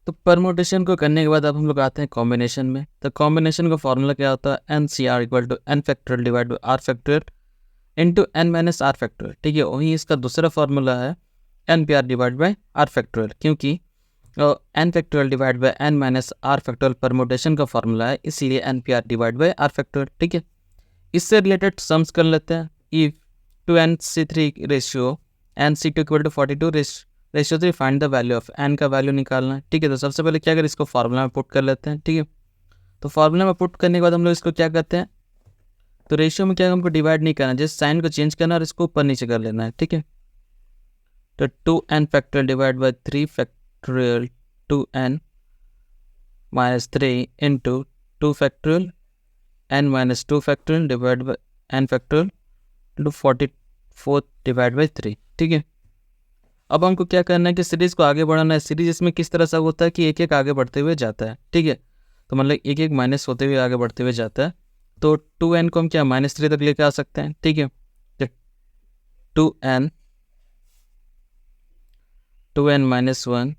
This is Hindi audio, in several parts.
तो परमुटेशन को करने के बाद अब हम लोग आते हैं कॉम्बिनेशन में। तो कॉम्बिनेशन का फॉर्मूला क्या होता है, N C R equal to N factorial divide by R factorial into N minus R factorial. ठीक है, वहीं इसका दूसरा फॉर्मूला है N P R divide by R factorial, क्योंकि N factorial divide by N minus R factorial permutation का फॉर्मूला है, इसीलिए N P R divide by R factorial. ठीक है, इससे रिलेटेड सम्स कर लेते हैं। If two N C three ratio N C two equal to 42 ratio 3 find the value of N का वैल्यू निकालना है। ठीक है, तो सबसे पहले क्या करें, इसको फार्मूला में पुट कर लेते हैं। ठीक है, तो फार्मूला में पुट करने के बाद हम लोग इसको क्या करते हैं, तो रेशियो में क्या हमको डिवाइड नहीं करना, जस्ट साइन को चेंज करना और इसको ऊपर नीचे कर लेना है। ठीक है, तो 2n factorial divide by 3 factorial 2n minus 3 into 2 factorial n minus 2 factorial divide by n factorial into 44 divide by 3। ठीक है, अब हमको क्या करना है कि सीरीज़ को आगे बढ़ाना है। सीरीज इसमें किस तरह से होता है कि एक एक आगे बढ़ते हुए जाता है। ठीक है, तो मतलब एक एक माइनस होते हुए आगे बढ़ते हुए जाता है। तो 2n को हम क्या -3 तक लेके आ सकते हैं। ठीक है, तो 2n minus 1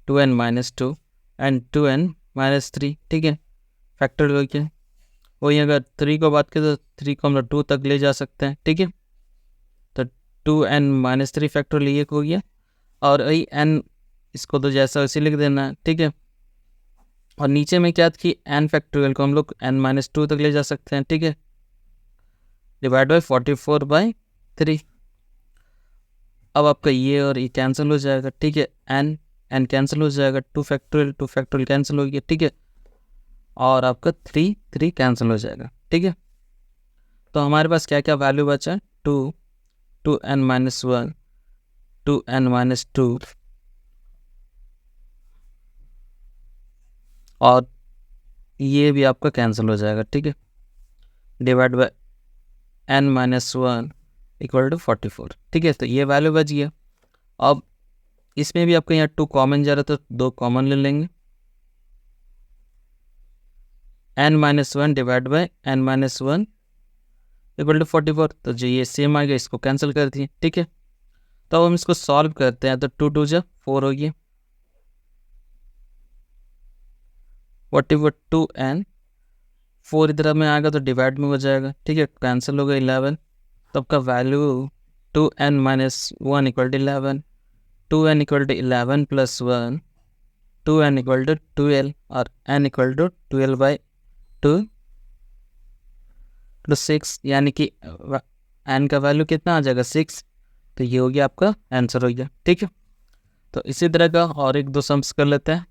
2n minus 2 and 2n minus 3। ठीक है, फैक्टर हो गया। वही अगर 3 को बात करें तो 3 को हम लोग 2 तक ले जा सकते हैं। ठीक है, तो 2n माइनस 3 फैक्टोरियल ये हो गया, और वही n इसको तो जैसा वैसे लिख देना है। ठीक है, और नीचे में क्या कि n फैक्टोरियल को हम लोग n माइनस 2 तक ले जा सकते हैं। ठीक है, डिवाइड बाई 44/3। अब आपका ये और ये कैंसिल हो जाएगा। ठीक है, n कैंसिल हो जाएगा, 2 फैक्टोरियल कैंसिल हो गया। ठीक है, और आपका 3 कैंसिल हो जाएगा। ठीक है, तो हमारे पास क्या क्या वैल्यू बचा है, 2n माइनस 1 2n माइनस 2 और ये भी आपका कैंसिल हो जाएगा। ठीक है, divide by n minus 1 equal to 44। ठीक है, तो ये वैल्यू बच गया। अब इसमें भी आपका यहाँ 2 कॉमन जा रहा है, तो 2 कॉमन ले लेंगे। n minus 1 divide by n minus 1 equal to 44, तो जो ये सेम आ गया, इसको कैंसिल कर दिए। ठीक है, तो अब हम इसको सॉल्व करते हैं। तो 2 2 जा 4 हो गया, 2n 4 इधर में आएगा तो डिवाइड में हो जाएगा। ठीक है, कैंसिल हो गया 11, तो आपका value 2n minus 1 equal to 11, 2n equal to 11 plus 1, 2n equal to 12 और n इक्वल टू 12/2 प्लस 6, यानी कि n का वैल्यू कितना आ जाएगा 6। तो ये हो गया आपका आंसर हो गया। ठीक है, तो इसी तरह का और एक दो सम्स कर लेते हैं।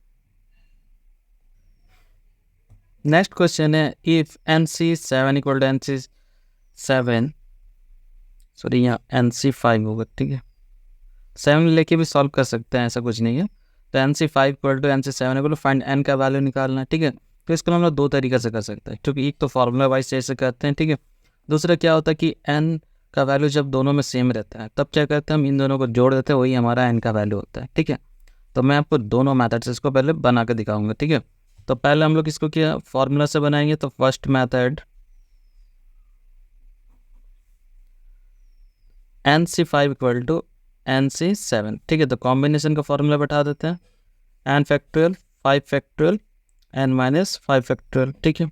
नेक्स्ट क्वेश्चन है, if NC7 equal to NC7 sorry यहाँ NC5 होगा। ठीक है, 7 लेके भी सॉल्व कर सकते हैं, ऐसा कुछ नहीं है। तो NC5 equal to NC7 equal to find n का वैल्यू निकालना है। ठीक है, तो इसको हम लोग दो तरीके से कर सकते हैं, क्योंकि एक तो फार्मूला वाइज जैसे करते हैं। ठीक है, दूसरा क्या होता है कि n का वैल्यू जब दोनों में सेम रहता है तब क्या करते हैं, हम इन दोनों को जोड़ देते हैं, वही हमारा n का वैल्यू होता है। ठीक है, तो मैं आपको दोनों मैथड से इसको पहले बना के दिखाऊंगा। ठीक है, तो पहले हम लोग इसको क्या फॉर्मूला से बनाएंगे। तो first method NC5 equal to NC7। ठीक है, तो कॉम्बिनेशन का फॉर्मूला बैठा देते हैं, n factorial 5 factorial n minus 5 factorial. ठीक है,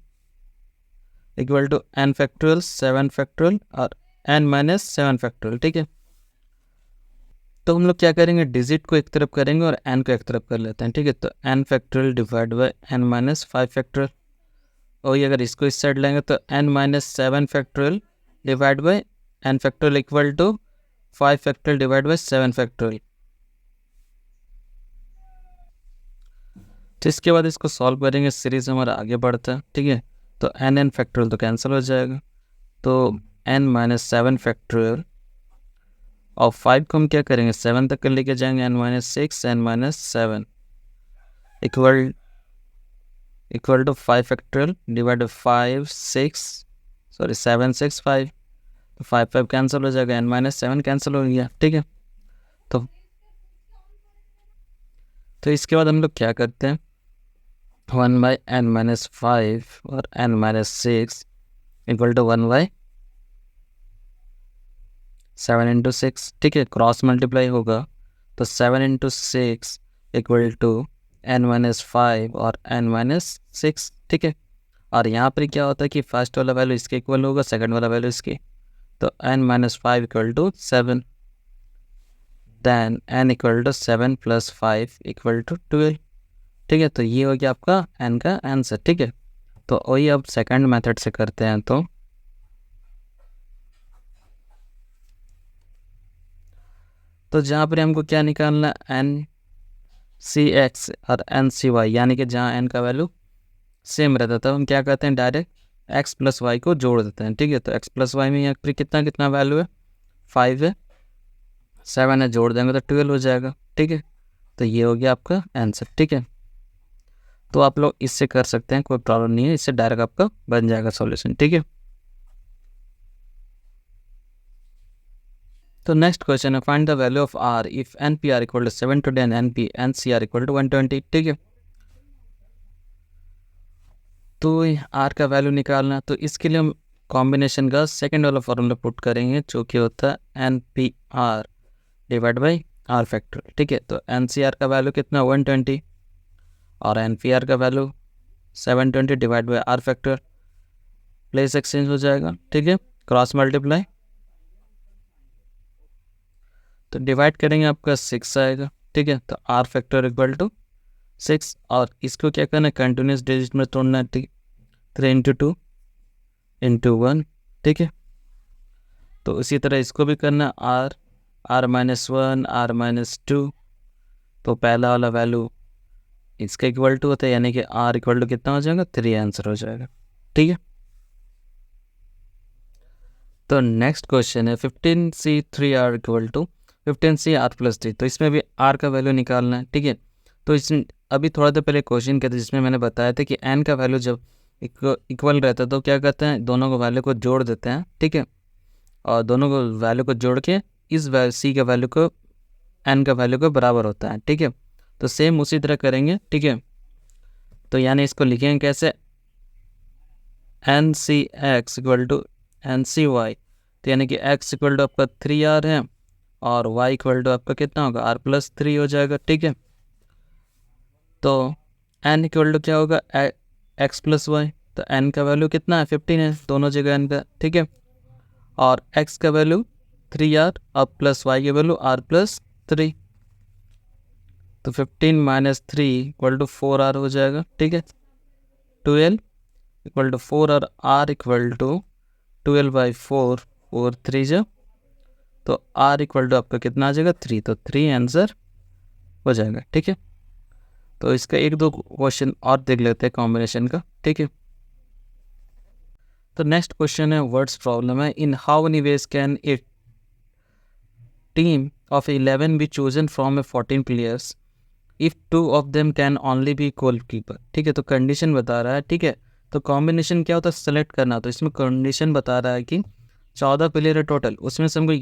equal to n factorial 7 factorial और n माइनस 7 फैक्टोरियल। ठीक है, तो हम लोग क्या करेंगे, डिजिट को एक तरफ करेंगे और n को एक तरफ कर लेते हैं। ठीक है, तो n factorial divide by n minus 5 factorial, और ये अगर इसको इस साइड लेंगे तो n minus 7 factorial divide by n factorial equal to 5 factorial divide by 7 factorial. तो इसके बाद इसको सॉल्व करेंगे, सीरीज हमारा आगे बढ़ता है। ठीक है, तो n फैक्टोरियल तो कैंसिल हो जाएगा, तो n माइनस 7 फैक्टोरियल और 5 को हम क्या करेंगे 7 तक कर लेके जाएंगे, n minus 6 n minus 7 equal to 5 factorial divide 5 6 sorry 7 6 5, तो 5 5 कैंसिल हो जाएगा, n माइनस 7 कैंसिल हो गया। ठीक है, तो इसके बाद हम लोग क्या करते हैं, 1 बाई n माइनस 5 और n minus 6 equal to 1 by 7 into 6। ठीक है, क्रॉस मल्टीप्लाई होगा, तो 7 इंटू 6 इक्वल टू n-5 और n-6, ठीक है। और यहाँ पर क्या होता है कि फर्स्ट वाला वैल्यू इसके इक्वल होगा, सेकंड वाला वैल्यू इसके, तो n-5 equal to 7, then n equal to 7 + 5 equal to 12, ठीक है। तो ये हो गया आपका n का आंसर, ठीक है। तो वही अब सेकंड मेथड से करते हैं। तो जहाँ पर हमको क्या निकालना, n(c(x) और n(c(y), यानी कि जहाँ n का वैल्यू सेम रहता है तब हम क्या करते हैं, डायरेक्ट x + y को जोड़ देते हैं, ठीक है। तो x + y में यहाँ पर कितना कितना वैल्यू है, 5 है, 7 है, जोड़ देंगे तो 12 हो जाएगा, ठीक है। तो ये हो गया आपका आंसर, ठीक है। तो आप लोग इससे कर सकते हैं, कोई प्रॉब्लम नहीं है, इससे डायरेक्ट आपका बन जाएगा सॉल्यूशन, ठीक है। तो नेक्स्ट क्वेश्चन है, find the value of r if npr equal to 720 and ncr equal to 120, ठीक है। तो r का वैल्यू निकालना, तो इसके लिए हम कॉम्बिनेशन का सेकंड वाला फॉर्मूला पुट करेंगे, जो कि होता है npr divide by r factor, ठीक है। तो ncr का वैल्यू कितना, 120, और npr का value 720 divide by r factor, place exchange हो जाएगा, ठीक है, क्रॉस मल्टीप्लाई, तो डिवाइड करेंगे आपका 6 आएगा, ठीक है। तो r फैक्टर इक्वल टू 6, और इसको क्या करना है, कंटिन्यूस डिजिट में तोड़ना है, ठीक, 3 × 2 × 1, ठीक है। तो उसी तरह इसको भी करना, r -1 r -2, तो पहला वाला वैल्यू इसका इक्वल टू होता है, यानी कि r इक्वल टू कितना हो जाएगा, 3 आंसर हो जाएगा, ठीक है। तो नेक्स्ट क्वेश्चन है 15c3r equal to 15c r + 3, तो इसमें भी r का वैल्यू निकालना है, ठीक है। तो इसमें अभी थोड़ा देर पहले क्वेश्चन किया था जिसमें मैंने बताया था कि n का वैल्यू जब इक्वल रहता है तो क्या करते हैं, दोनों को वैल्यू को जोड़ देते हैं, ठीक है। और दोनों को वैल्यू को जोड़ के इस c का वैल्यू को n का वैल्यू को बराबर होता है, ठीक है। तो सेम उसी तरह करेंगे, ठीक है। तो यानी इसको लिखेंगे कैसे, ncx इक्वल टू ncy, तो यानी कि x इक्वल टू आपका 3r है और y इक्वल टू आपका कितना होगा, r + 3 हो जाएगा, ठीक है। तो n इक्वल टू क्या होगा, x + y, तो n का वैल्यू कितना है, 15 है, दोनों जगह n का, ठीक है। और x का वैल्यू 3r और प्लस y की वैल्यू r + 3, तो 15 - 3 इक्वल टू 4r हो जाएगा, ठीक है। 12 इक्वल टू 4 और r इक्वल टू 12/4, 4 3 जो, तो r इक्वल टू आपका कितना आ जाएगा, 3, तो 3 आंसर हो जाएगा, ठीक है। तो इसका एक दो क्वेश्चन और देख लेते हैं कॉम्बिनेशन का, ठीक है। तो नेक्स्ट क्वेश्चन है वर्ड्स प्रॉब्लम है, in how many ways can a team of 11 be chosen from a 14 players if 2 of them can only be goalkeeper, ठीक है। तो कंडीशन बता रहा है, ठीक है। तो कॉम्बिनेशन क्या होता है, सेलेक्ट करना, तो इसमें कंडीशन बता रहा है कि 14 प्लेयर है टोटल, उसमें से हमको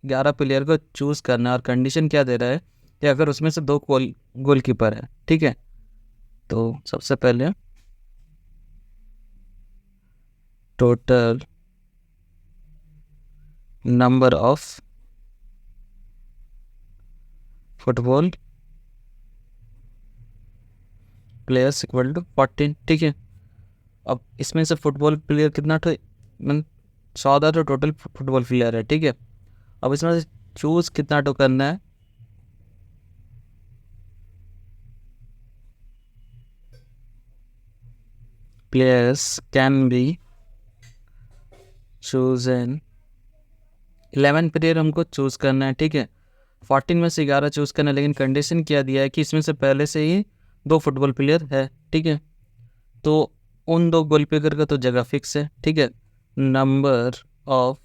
11 प्लेयर को चूज़ करना है, और कंडीशन क्या दे रहा है कि अगर उसमें से 2 गोलकीपर है, ठीक है। तो सबसे पहले total number of football players equal to 14, ठीक है। अब इसमें से फुटबॉल प्लेयर कितना, तो 14 तो टोटल फुटबॉल प्लेयर है, ठीक है। अब इसमें से चूज कितना तो करना है, players can be chosen, 11 player हमको चूज करना है, ठीक है। 14 में से 11 चूज करना है, लेकिन कंडीशन क्या दिया है कि इसमें से पहले से ही 2 फुटबॉल प्लेयर है, ठीक है। तो उन 2 गोलकीपर का तो जगह फिक्स है, ठीक है। नंबर ऑफ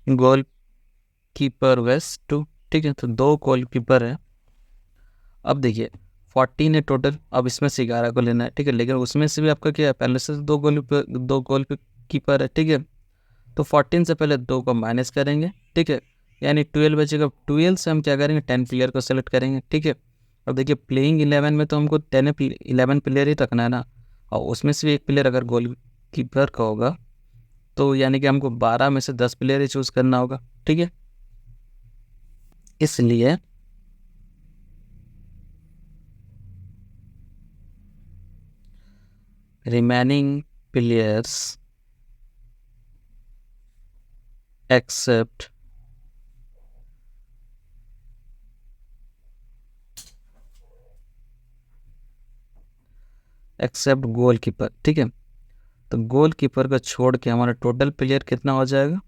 गोल कीपर वेस्ट 2, ठीक है। तो 2 गोलकीपर है। अब देखिए 14 है टोटल, अब इसमें से 11 को लेना है, ठीक है। लेकिन उसमें से भी आपका क्या है, पहले से 2 गोल कीपर है, ठीक है। तो 14 से पहले 2 को माइनस करेंगे, ठीक है, यानी 12 बचेगा। 12 से हम क्या करेंगे, 10 प्लेयर को सेलेक्ट करेंगे, ठीक है। अब देखिए प्लेइंग 11 में तो हमको 11 प्लेयर ही रखना है ना, और उसमें से भी एक प्लेयर अगर गोल कीपर का होगा तो यानी कि हमको 12 में से 10 प्लेयर ही चूज़ करना होगा, ठीक है। इसलिए रिमेनिंग प्लेयर्स एक्सेप्ट गोलकीपर, ठीक है। तो गोलकीपर को छोड़ के हमारा टोटल प्लेयर कितना हो जाएगा,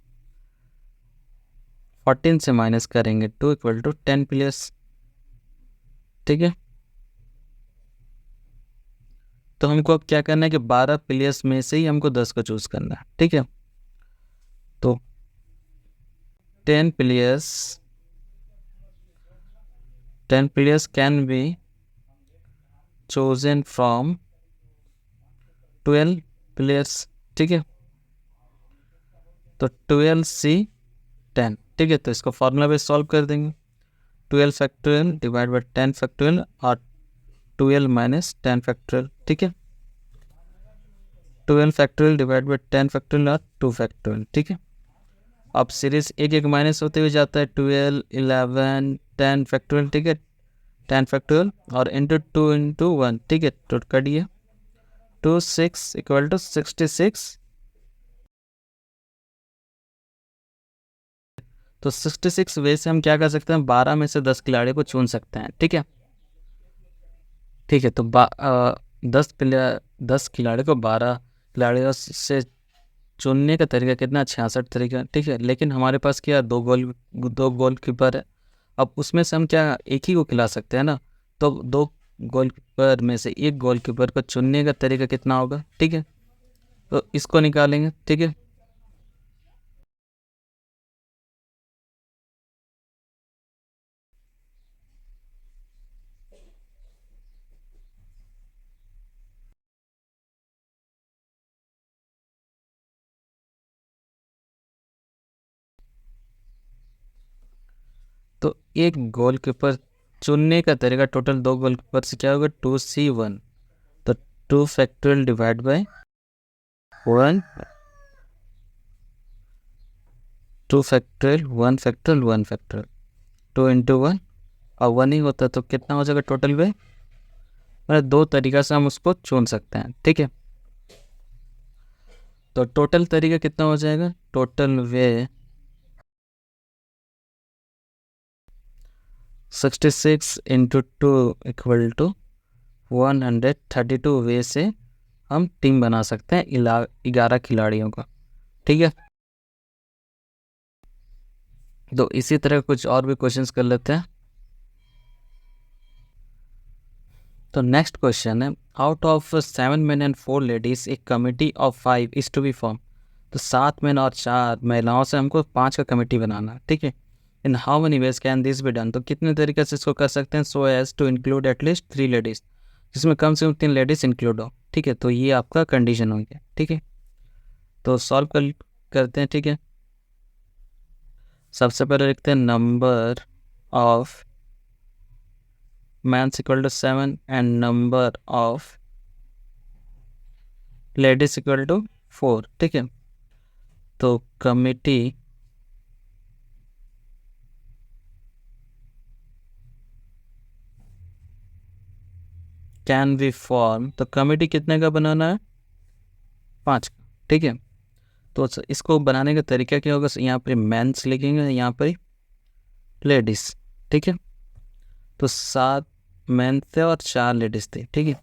14 से माइनस करेंगे 2 इक्वल टू 10 प्लेयर्स, ठीक है। तो हमको अब क्या करना है कि 12 प्लेयर्स में से ही हमको 10 को चूज करना है, ठीक है। तो 10 players can be chosen from 12 players, ठीक है। तो 12C10, ठीक है। तो इसको फॉर्मूला पे सॉल्व कर देंगे, 12 फैक्टोरियल डिवाइड बाई 10 फैक्टोरियल और 12 माइनस 10 फैक्टोरियल, ठीक है। 12 फैक्टोरियल डिवाइड बाई 10 फैक्टोरियल और 2 फैक्टोरियल, ठीक है। अब सीरीज एक एक माइनस होते हुए जाता है, 12 11 10 फैक्टोरियल, ठीक है। 10 फैक्टोरियल और इंटू 2 इंटू 1, ठीक है। तो कटिए 2 6 इक्वल टू 66। तो 66 वे से हम क्या कर सकते हैं, 12 में से 10 खिलाड़ियों को चुन सकते हैं, ठीक है। ठीक है, तो 10 खिलाड़ियों को 12 खिलाड़ियों से चुनने का तरीका कितना, 66 तरीका, ठीक है। लेकिन हमारे पास क्या, दो गोल कीपर है। अब उसमें से हम क्या एक ही को खिला सकते हैं ना, तो 2 गोलकीपर में से एक गोलकीपर को चुनने का तरीका कितना होगा, ठीक है। तो इसको निकालेंगे, ठीक है। तो एक गोलकीपर चुनने का तरीका, टोटल 2 गोलकीपर से क्या होगा, 2C1। तो 2 factorial divide by 1, 2 factorial 1 factorial 1 factorial, 2 into 1 और 1 ही होता है, तो कितना हो जाएगा टोटल वे। मतलब 2 तरीका से हम उसको चुन सकते हैं, ठीक है। तो टोटल तरीका कितना हो जाएगा, total way 66 into 2 equal to 132 way से हम टीम बना सकते हैं 11 खिलाड़ियों का, ठीक है। तो इसी तरह कुछ और भी क्वेश्चंस कर लेते हैं। तो नेक्स्ट क्वेश्चन है, out of 7 men and 4 ladies एक committee of 5 is to be form. तो 7 men और 4 महिलाओं से हमको 5 का कमेटी बनाना है, ठीक है। In how many ways can this be done, तो कितने तरीके से इसको कर सकते हैं, so as to include at least 3 ladies, जिसमें कम से कम 3 लेडीज इंक्लूड हो, ठीक है। तो ये आपका कंडीशन हो गया, ठीक है। तो सॉल्व करते हैं, ठीक है। सबसे पहले लिखते हैं number of mans equal to 7 and number of ladies equal to 4, ठीक है। तो कमिटी कैन बी फॉर्म, तो कमिटी कितने का बनाना है, 5 का, ठीक है। तो इसको बनाने का तरीका क्या होगा, यहाँ पर मेंस लिखेंगे, यहाँ पर लेडीज, ठीक है। तो 7 मेन थे और 4 लेडीज थे, ठीक है।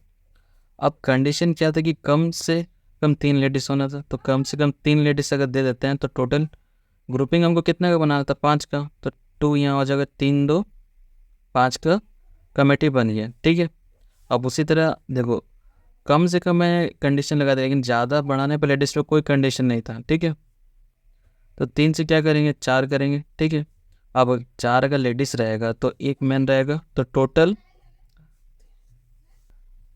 अब कंडीशन क्या था कि कम से कम 3 लेडीज होना था, तो कम से कम 3 लेडीज अगर दे देते हैं तो टोटल ग्रुपिंग हमको कितने का बनाना था, 5 का। तो 2 यहाँ हो जाएगा, 3 2 5 का कमेटी बन गया, ठीक है। अब उसी तरह देखो, कम से कम मैं कंडीशन लगा दिया, लेकिन ज़्यादा बढ़ाने पर लेडीज पे कोई कंडीशन नहीं था, ठीक है। तो 3 से क्या करेंगे, 4 करेंगे, ठीक है। अब 4 अगर लेडीज रहेगा तो 1 मैन रहेगा, तो टोटल,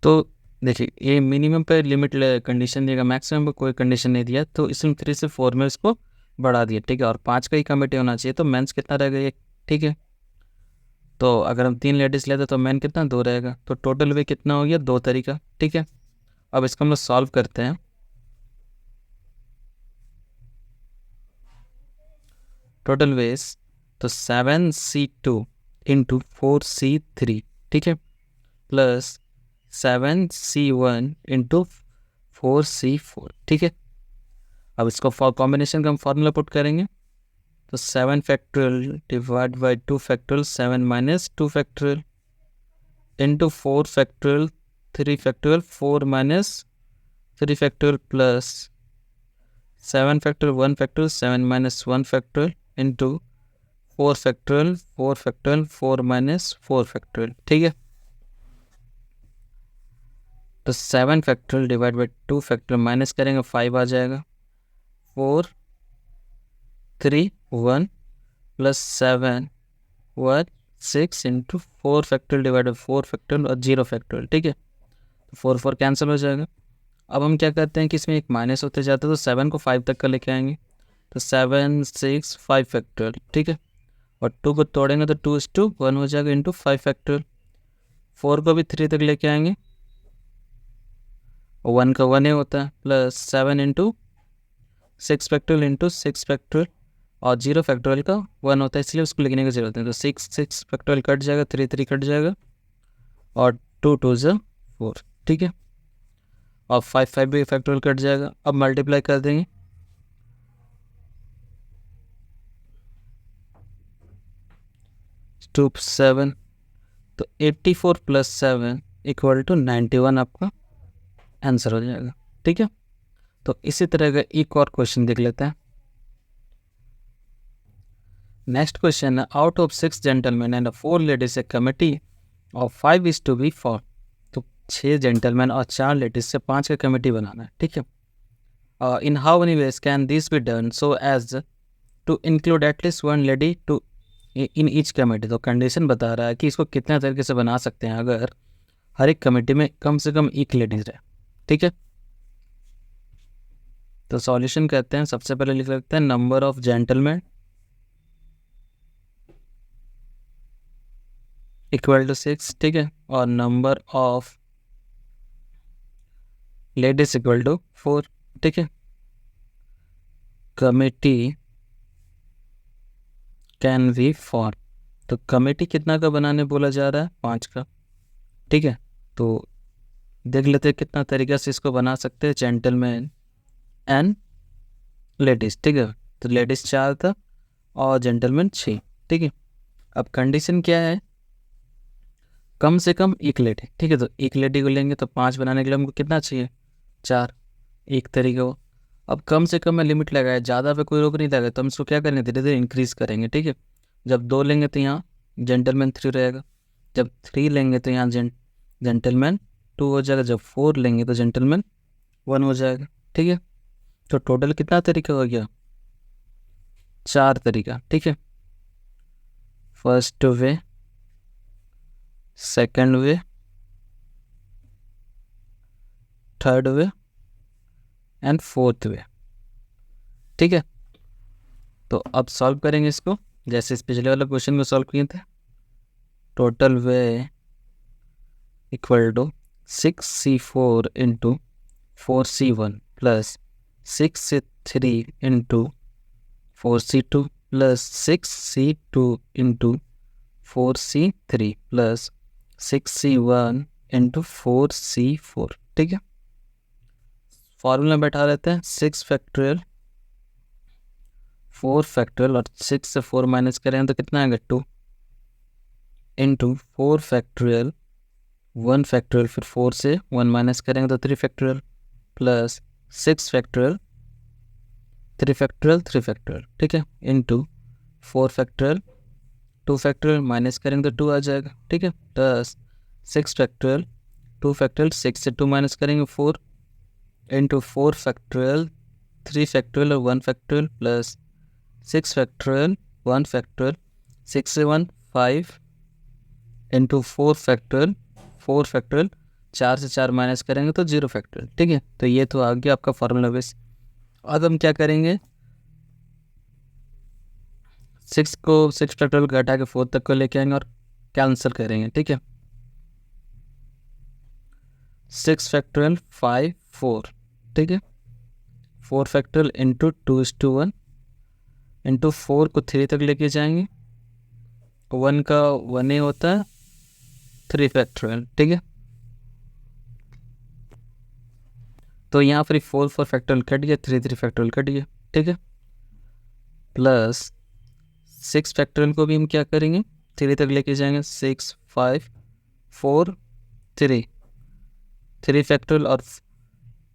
तो देखिए ये मिनिमम पे लिमिट कंडीशन दिएगा, मैक्सिमम पे कोई कंडीशन नहीं दिया, तो इसमें 3 से 4 में इसको बढ़ा दिया, ठीक है। और 5 का ही कमेटी होना चाहिए, तो मेंस कितना रहेगा, 1, ठीक है। तो अगर हम 3 लेडीज लेते तो मैन कितना, 2 रहेगा, तो टोटल वे कितना हो गया, 2 तरीका, ठीक है। अब इसको हम लोग सॉल्व करते हैं। टोटल वेज तो 7c2 इंटू 4c3, ठीक है, प्लस 7c1 इंटू 4c4, ठीक है। अब इसको कॉम्बिनेशन का हम फॉर्मूला पुट करेंगे, तो 7 factorial divide by 2 factorial 7 minus 2 factorial into 4 factorial 3 factorial 4 minus 3 factorial plus 7 factorial 1 factorial 7 minus 1 factorial into 4 factorial 4 factorial 4 minus 4 factorial, ठीक है। तो 7 factorial divide by 2 factorial minus करेंगे 5 आ जाएगा, 4 3 1 plus 7 1 6 into 4 factorial divide by 4 factorial और 0 फैक्टोरियल, ठीक है। तो 4 4 कैंसिल हो जाएगा। अब हम क्या करते हैं कि इसमें एक माइनस होते जाता है, तो 7 को 5 तक का लेके आएंगे, तो 7 6 5 फैक्टोरियल, ठीक है। और 2 को तोड़ेंगे तो 2:1 हो जाएगा इंटू 5 फैक्टोरियल। 4 को भी 3 तक लेके आएंगे, 1 का 1 ही होता है, plus 7 into 6 factorial into 6 factorial और 0 फैक्टोरियल का 1 होता है, इसलिए उसको लिखने की जरूरत है। तो 6 फैक्टोरियल कट जाएगा, 3 3 कट जाएगा और 2 2 4, ठीक है। और 5 5 भी फैक्टोरियल कट जाएगा। अब मल्टीप्लाई कर देंगे, टू 7, तो 84 प्लस 7 इक्वल टू 91 आपका आंसर हो जाएगा, ठीक है। तो इसी तरह का एक और क्वेश्चन देख लेते हैं। नेक्स्ट क्वेश्चन है, out of 6 gentleman and 4 ladies a committee of 5 is to be 4। तो 6 जेंटलमैन और 4 लेडीज से 5 का कमेटी बनाना है, ठीक है। In how many ways can this be done so as to include at least 1 lady to in each committee. तो कंडीशन बता रहा है कि इसको कितने तरीके से बना सकते हैं अगर हर एक कमेटी में कम से कम एक लेडीज रहे, ठीक है। तो सॉल्यूशन कहते हैं, सबसे पहले लिख लेते हैं number of gentleman equal to 6, ठीक है, और number of ladies equal to 4, ठीक है। कमेटी कैन बी 4, तो कमेटी कितना का बनाने बोला जा रहा है, 5 का, ठीक है। तो देख लेते हैं कितना तरीका से इसको बना सकते हैं, जेंटलमैन एंड लेडीज, ठीक है। तो लेडीज 4 था और जेंटलमैन 6, ठीक है। अब कंडीशन क्या है, कम से कम एक लेडी, ठीक है। तो एक लेडी को लेंगे तो 5 बनाने के लिए हमको कितना चाहिए, 4, एक तरीका हो। अब कम से कम में लिमिट लगाए, ज़्यादा पे कोई रोक नहीं लगा, तो हम इसको क्या करेंगे, धीरे धीरे इंक्रीज़ करेंगे, ठीक है। जब 2 लेंगे तो यहाँ जेंटलमैन 3 रहेगा, जब 3 लेंगे तो यहाँ जेंटलमैन 2 हो जाएगा, जब 4 लेंगे तो जेंटलमैन 1 हो जाएगा, ठीक है। तो टोटल कितना तरीका हो गया, 4 तरीका, ठीक है। First way, second way, third way and fourth way, ठीक है। तो अब सॉल्व करेंगे इसको, जैसे इस पिछले वाला क्वेश्चन को सॉल्व किए थे। Total way equal to 6c4 into 4c1 plus 6c3 into 4c2 plus 6c2 into 4c3 plus 6c1 into 4c4, ठीक है। फॉर्मूला बैठा रहते हैं, 6 फैक्टोरियल 4 फैक्टोरियल और 6 से 4 माइनस करें तो कितना आएगा, 2 इंटू 4 फैक्टोरियल 1 फैक्टोरियल, फिर 4 से 1 माइनस करेंगे तो 3 factorial plus 6 factorial 3 factorial 3 factorial, ठीक है, इंटू 4 फैक्टोरियल 2 फैक्टोरियल माइनस करेंगे तो 2 आ जाएगा, ठीक है, प्लस 6 फैक्टोरियल 2 फैक्टोरियल 6 से 2 माइनस करेंगे 4 इंटू 4 फैक्टोरियल 3 फैक्टोरियल और 1 फैक्टोरियल प्लस 6 फैक्टोरियल 1 फैक्टोरियल 6 से 1 5 इंटू 4 फैक्टोरियल 4 फैक्टोरियल 4 से 4 माइनस करेंगे तो 0 फैक्टोरियल, ठीक है। तो ये तो आ गया आपका फॉर्मूला बेस। अब हम क्या करेंगे, 6 को 6 फैक्टोरियल का हटा के 4 तक को लेके आएंगे और कैंसिल करेंगे, ठीक है। 6 फैक्टोरियल 5 4, ठीक है, 4 फैक्टोरियल इंटू 2:1 इंटू 4 को 3 तक लेके जाएंगे 1 का 1 ही होता है 3 फैक्टोरियल, ठीक है। तो यहाँ पर 4 फैक्टोरियल कट गया, 3 फैक्टोरियल कट गया, ठीक है। प्लस 6 फैक्टोरियल को भी हम क्या करेंगे, 3 तक लेके जाएंगे। 6 5 4 3 फैक्टोरियल और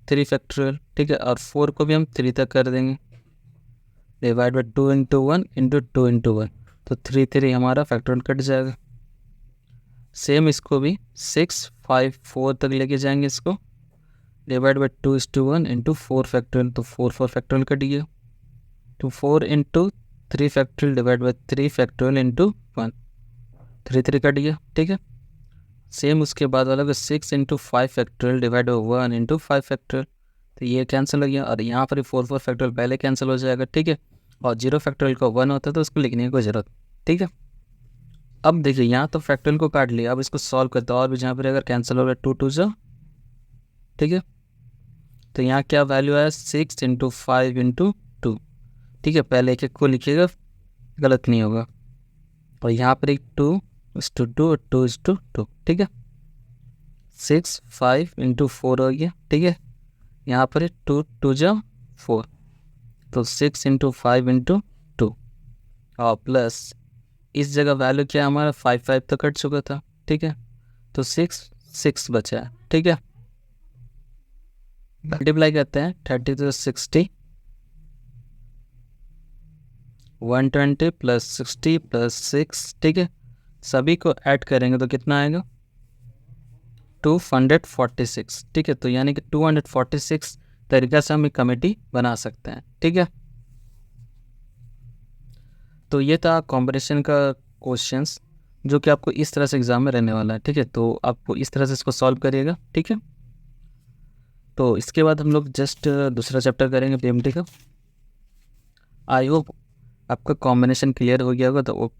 3 फैक्टोरियल, ठीक है। और 4 को भी हम 3 तक कर देंगे, divide by 2 into 1 into 2 into 1, तो 3 हमारा फैक्टोरियल कट जाएगा। सेम इसको भी 6 5 4 तक लेके जाएंगे, इसको डिवाइड बाई 2:1 इंटू 4 फैक्टोरियल, तो 4 फैक्टोरियल कट गया। तो 4 into 3 factorial divide by 3 factorial into 1, 3 cut गया, ठीक है। सेम उसके बाद वाला 6 into 5 factorial divide by 1 into 5 factorial, तो ये कैंसिल हो गया। और यहाँ पर 4 फैक्टोरियल पहले कैंसिल हो जाएगा, ठीक है। और 0 फैक्टोरियल को 1 होता है तो उसको लिखने की कोई ज़रूरत, ठीक है। अब देखिए यहाँ तो फैक्टोरियल को काट लिया, अब इसको सॉल्व करते हैं। और भी जहाँ पर अगर कैंसिल हो रहा है 2 2 जा, ठीक है। तो यहाँ क्या वैल्यू आया, 6 इंटू 5 इंटू 2, ठीक है। पहले एक को लिखिएगा, गलत नहीं होगा। और यहाँ पर एक 2:2 और 2:2, ठीक है। 6 5 इंटू 4 हो गया, ठीक है। यहाँ पर 2 2 जा 4, तो 6 इंटू 5 इंटू 2, और प्लस इस जगह वैल्यू क्या हमारा 5 5 तो कट चुका था, ठीक है। तो 6 6 बचा है, ठीक है। मल्टीप्लाई करते हैं, 30 to 60, 120 प्लस 60 प्लस 6, ठीक है। सभी को ऐड करेंगे तो कितना आएगा, 246, ठीक है। तो यानी कि 246 तरीका से हम एक कमेटी बना सकते हैं, ठीक है। तो ये था कॉम्बिनेशन का क्वेश्चंस, जो कि आपको इस तरह से एग्जाम में रहने वाला है, ठीक है। तो आपको इस तरह से इसको सॉल्व करिएगा, ठीक है। तो इसके बाद हम लोग जस्ट दूसरा चैप्टर करेंगे पीएमटी का। आई होप आपका कॉम्बिनेशन क्लियर हो गया होगा। तो